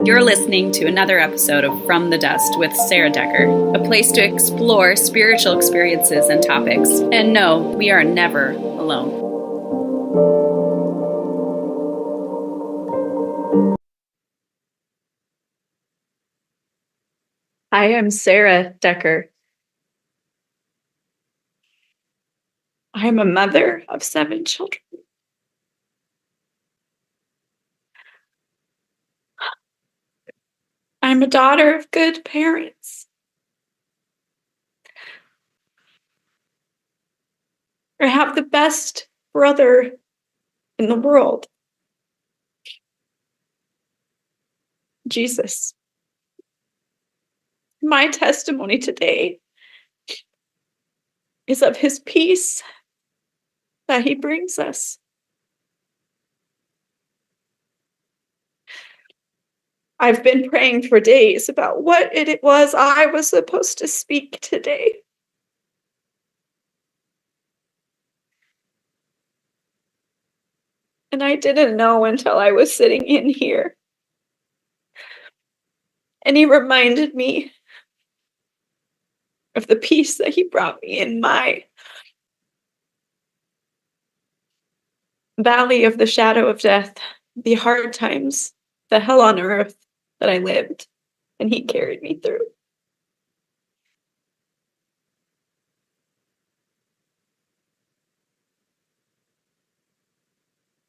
You're listening to another episode of From the Dust with Sarah Decker, a place to explore spiritual experiences and topics. And no, we are never alone. Hi, I'm Sarah Decker. I'm a mother of 7 children. I'm a daughter of good parents. I have the best brother in the world, Jesus. My testimony today is of his peace that he brings us. I've been praying for days about what it was I was supposed to speak today. And I didn't know until I was sitting in here. And he reminded me of the peace that he brought me in my valley of the shadow of death, the hard times, the hell on earth that I lived, and he carried me through.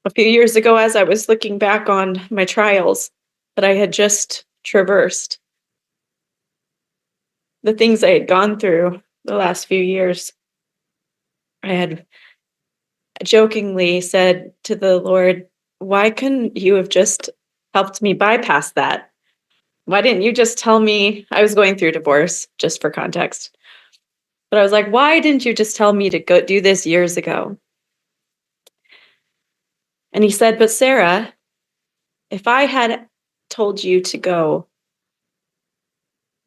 A few years ago, as I was looking back on my trials that I had just traversed, the things I had gone through the last few years, I had jokingly said to the Lord, why couldn't you have just helped me bypass that? Why didn't you just tell me? I was going through divorce, just for context. But I was like, why didn't you just tell me to go do this years ago? And he said, but Sarah, if I had told you to go,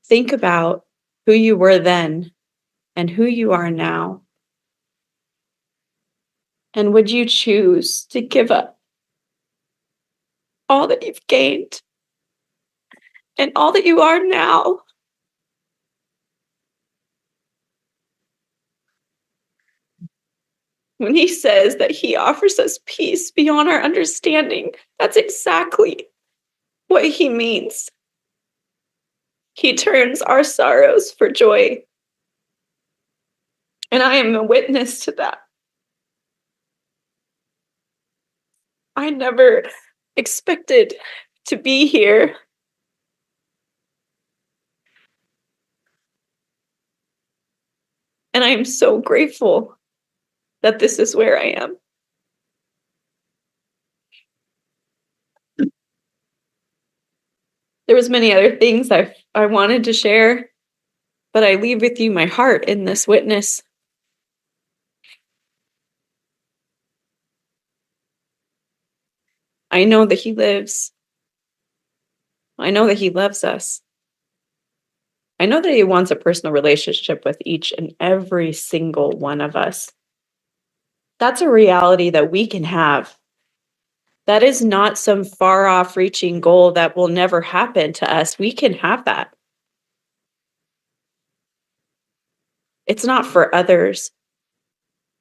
think about who you were then and who you are now. And would you choose to give up all that you've gained and all that you are now? When he says that he offers us peace beyond our understanding, that's exactly what he means. He turns our sorrows for joy. And I am a witness to that. I never expected to be here. And I am so grateful that this is where I am. There was many other things I wanted to share, but I leave with you my heart in this witness. I know that he lives. I know that he loves us. I know that he wants a personal relationship with each and every single one of us. That's a reality that we can have. That is not some far off reaching goal that will never happen to us. We can have that. It's not for others.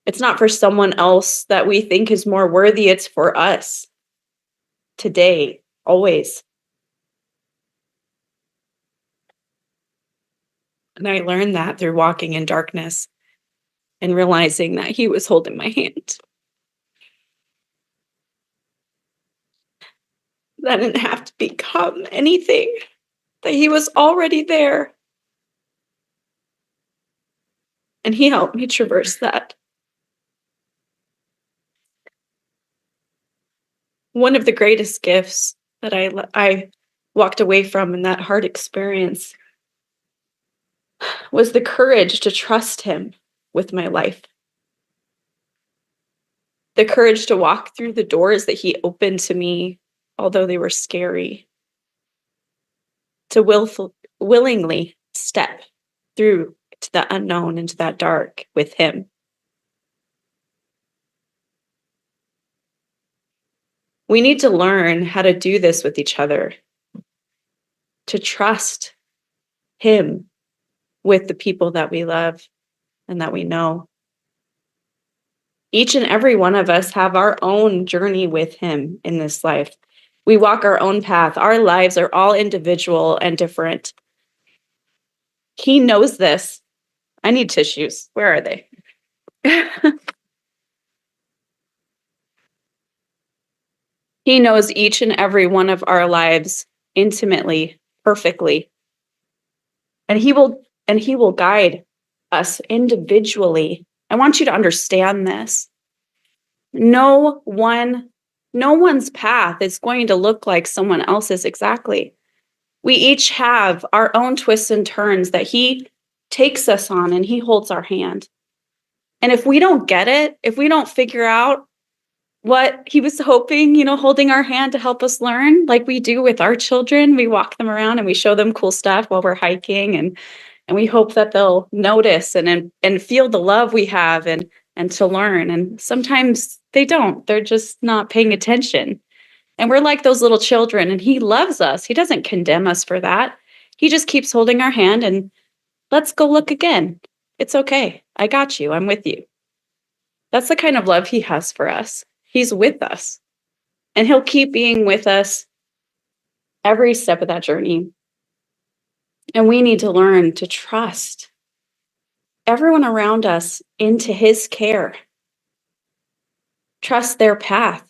It's not for someone else that we think is more worthy. It's for us. Today, always. And I learned that through walking in darkness and realizing that he was holding my hand. That didn't have to become anything, that he was already there. And he helped me traverse that. One of the greatest gifts that I walked away from in that hard experience was the courage to trust him with my life. The courage to walk through the doors that he opened to me, although they were scary. To willingly step through to the unknown, into that dark with him. We need to learn how to do this with each other. to trust him with the people that we love and that we know. Each and every one of us have our own journey with him in this life. We walk our own path. Our lives are all individual and different. He knows this. I need tissues. Where are they? He knows each and every one of our lives intimately, perfectly. And he will guide us individually. I want you to understand this. No one's path is going to look like someone else's exactly. We each have our own twists and turns that he takes us on, and he holds our hand. And if we don't get it, if we don't figure out what he was hoping, holding our hand to help us learn, like we do with our children, we walk them around and we show them cool stuff while we're hiking, and we hope that they'll notice and feel the love we have and to learn. And sometimes they don't. They're just not paying attention. And we're like those little children, and he loves us. He doesn't condemn us for that. He just keeps holding our hand and let's go look again. It's okay. I got you. I'm with you. That's the kind of love he has for us. He's with us, and he'll keep being with us every step of that journey. And we need to learn to trust everyone around us into his care. Trust their path.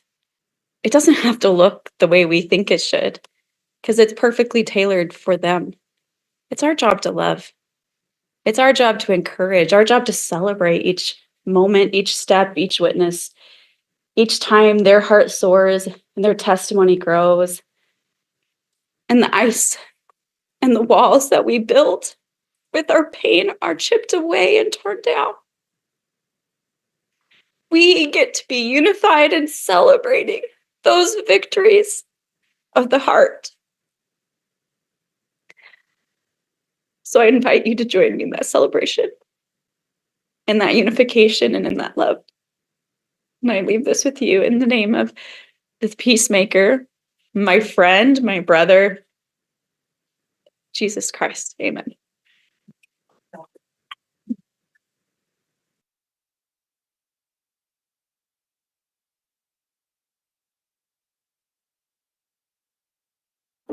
It doesn't have to look the way we think it should, because it's perfectly tailored for them. It's our job to love. It's our job to encourage, our job to celebrate each moment, each step, each witness, each time their heart soars and their testimony grows. And the ice and the walls that we built with our pain are chipped away and torn down. We get to be unified in celebrating those victories of the heart. So I invite you to join me in that celebration, in that unification, and in that love. And I leave this with you in the name of the peacemaker, my friend, my brother, Jesus Christ. Amen.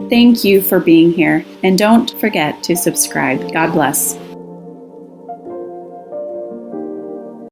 Thank you for being here, and don't forget to subscribe. God bless.